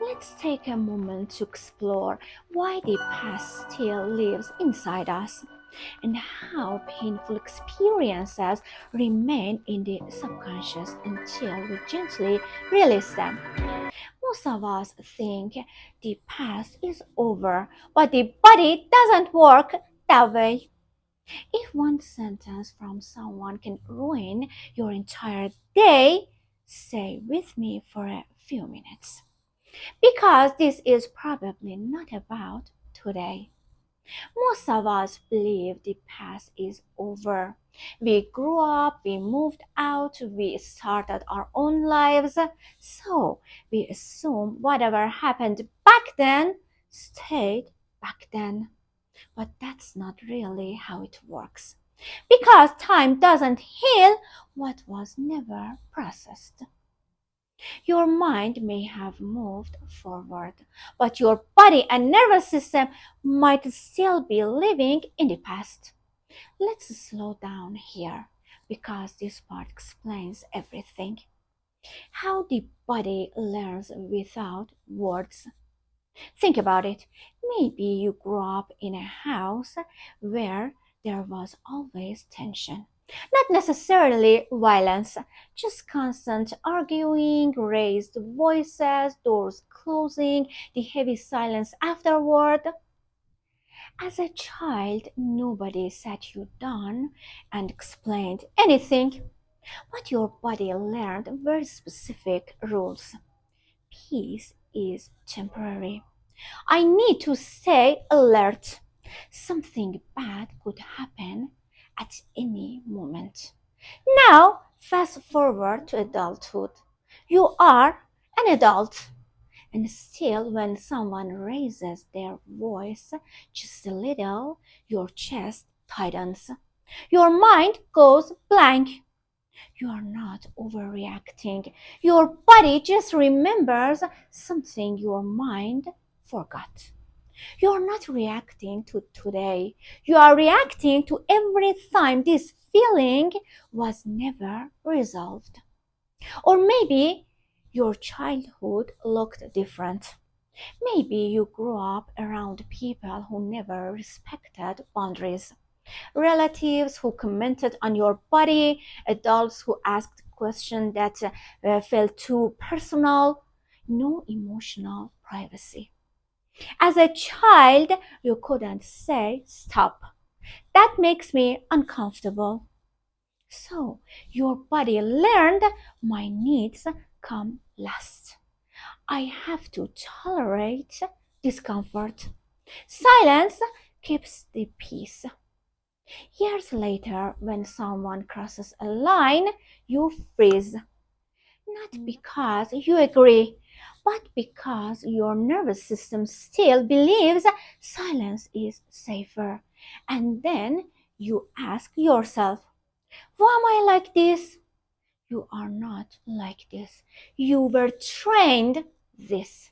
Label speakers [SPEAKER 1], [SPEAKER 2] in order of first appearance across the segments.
[SPEAKER 1] Let's take a moment to explore why the past still lives inside us and how painful experiences remain in the subconscious until we gently release them. Most of us think the past is over, but the body doesn't work that way. If one sentence from someone can ruin your entire day, stay with me for a few minutes. Because this is probably not about today. Most of us believe the past is over. We grew up, we moved out, we started our own lives, so we assume whatever happened back then stayed back then. But that's not really how it works. Because time doesn't heal what was never processed. Your mind may have moved forward, but your body and nervous system might still be living in the past. Let's slow down here because this part explains everything. How the body learns without words. Think about it. Maybe you grew up in a house where there was always tension. Not necessarily violence, just constant arguing, raised voices, doors closing, the heavy silence afterward. As a child, nobody sat you down and explained anything, but your body learned very specific rules. Peace is temporary. I need to stay alert. Something bad could happen at any moment. Now, fast forward to adulthood. You are an adult. And still, when someone raises their voice just a little, your chest tightens. Your mind goes blank. You are not overreacting. Your body just remembers something your mind forgot. You're not reacting to today. You are reacting to every time this feeling was never resolved. Or maybe your childhood looked different. Maybe you grew up around people who never respected boundaries, relatives who commented on your body, adults who asked questions that felt too personal, no emotional privacy. As a child, you couldn't say stop. That makes me uncomfortable. So your body learned my needs come last. I have to tolerate discomfort. Silence keeps the peace. Years later, when someone crosses a line, you freeze. Not because you agree, but because your nervous system still believes silence is safer. And then you ask yourself, why am I like this? You are not like this. You were trained this.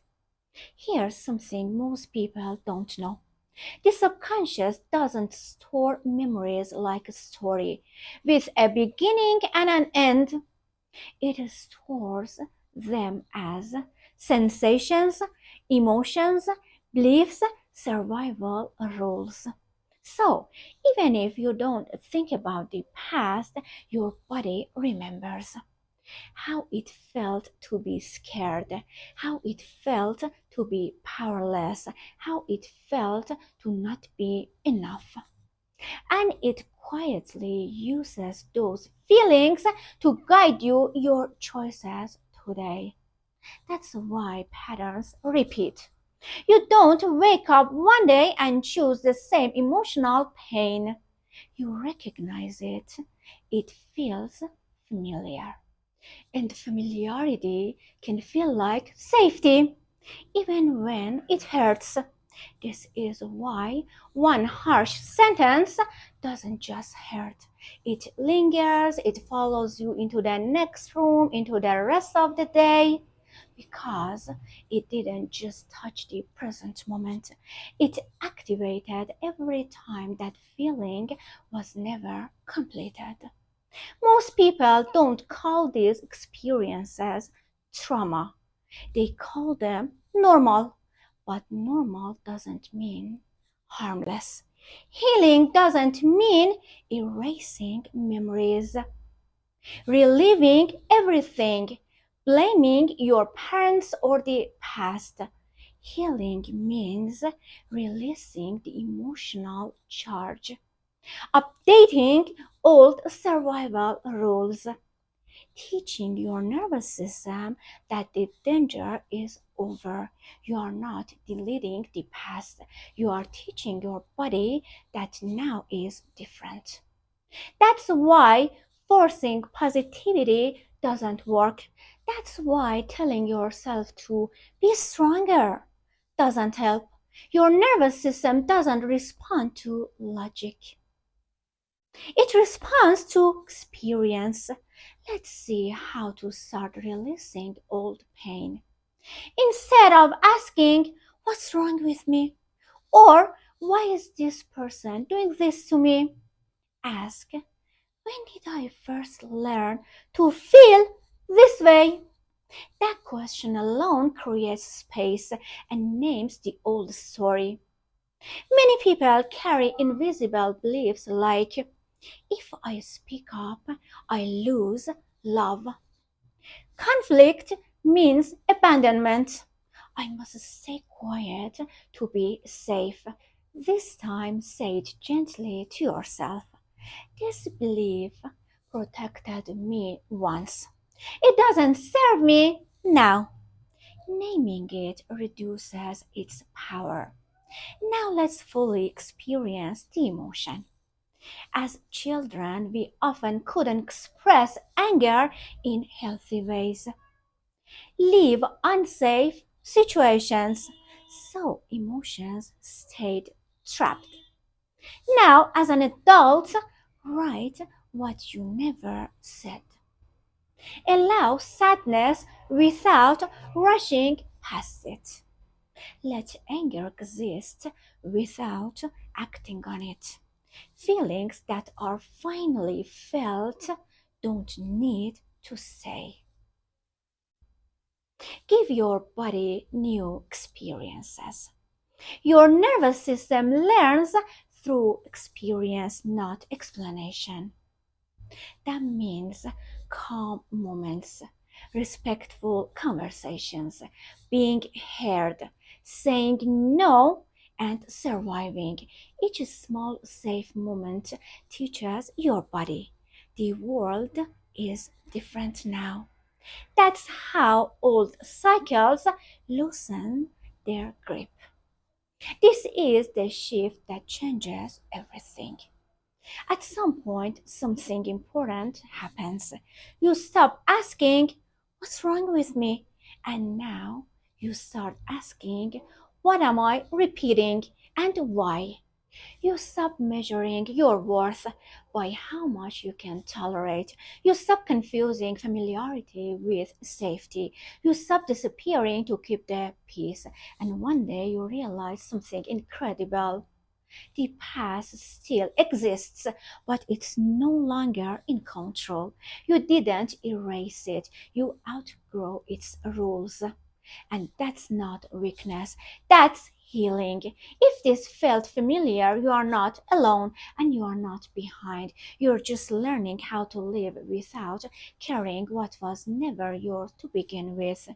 [SPEAKER 1] Here's something most people don't know. The subconscious doesn't store memories like a story with a beginning and an end. It stores them as sensations, emotions, beliefs, survival rules. So, even if you don't think about the past, your body remembers how it felt to be scared, how it felt to be powerless, how it felt to not be enough. And it quietly uses those feelings to guide your choices today. That's why patterns repeat. You don't wake up one day and choose the same emotional pain. You recognize it. It feels familiar. And familiarity can feel like safety, even when it hurts. This is why one harsh sentence doesn't just hurt. It lingers, it follows you into the next room, into the rest of the day, because it didn't just touch the present moment. It activated every time that feeling was never completed. Most people don't call these experiences trauma. They call them normal. But normal doesn't mean harmless. Healing doesn't mean erasing memories, reliving everything, blaming your parents or the past. Healing means releasing the emotional charge, updating old survival rules, teaching your nervous system that the danger is over. You are not deleting the past, you are teaching your body that now is different. That's why forcing positivity doesn't work. That's why telling yourself to be stronger doesn't help. Your nervous system doesn't respond to logic, it responds to experience. Let's see how to start releasing old pain. Instead of asking, "What's wrong with me?" or "Why is this person doing this to me?" ask, "When did I first learn to feel this way?" That question alone creates space and names the old story. Many people carry invisible beliefs like, "If I speak up, I lose love." Conflict means abandonment. I must stay quiet to be safe. This time, say it gently to yourself. "This belief protected me once. It doesn't serve me now." Naming it reduces its power. Now let's fully experience the emotion. As children, we often couldn't express anger in healthy ways, leave unsafe situations, so emotions stayed trapped. Now, as an adult, write what you never said. Allow sadness without rushing past it. Let anger exist without acting on it. Feelings that are finally felt don't need to stay. Give your body new experiences. Your nervous system learns through experience, not explanation. That means calm moments, respectful conversations, being heard, saying no, and surviving. Each small safe moment teaches your body the world is different now. That's how old cycles loosen their grip. This is the shift that changes everything. At some point, something important happens. You stop asking, "What's wrong with me?" And now you start asking, "What am I repeating and why?" You stop measuring your worth by how much you can tolerate. You stop confusing familiarity with safety. You stop disappearing to keep the peace. And one day you realize something incredible. The past still exists, but it's no longer in control. You didn't erase it, you outgrow its rules. And that's not weakness, that's healing. If this felt familiar, you are not alone and you are not behind. You're just learning how to live without carrying what was never yours to begin with.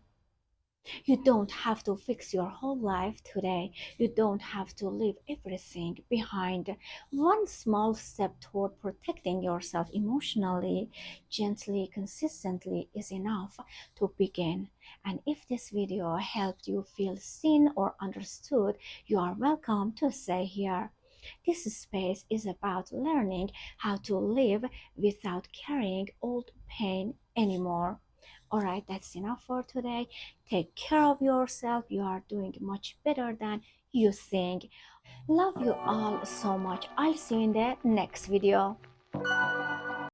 [SPEAKER 1] You don't have to fix your whole life today. You don't have to leave everything behind. One small step toward protecting yourself emotionally, gently, consistently is enough to begin. And if this video helped you feel seen or understood, you are welcome to stay here. This space is about learning how to live without carrying old pain anymore. Alright, that's enough for today. Take care of yourself. You are doing much better than you think. Love you all so much. I'll see you in the next video.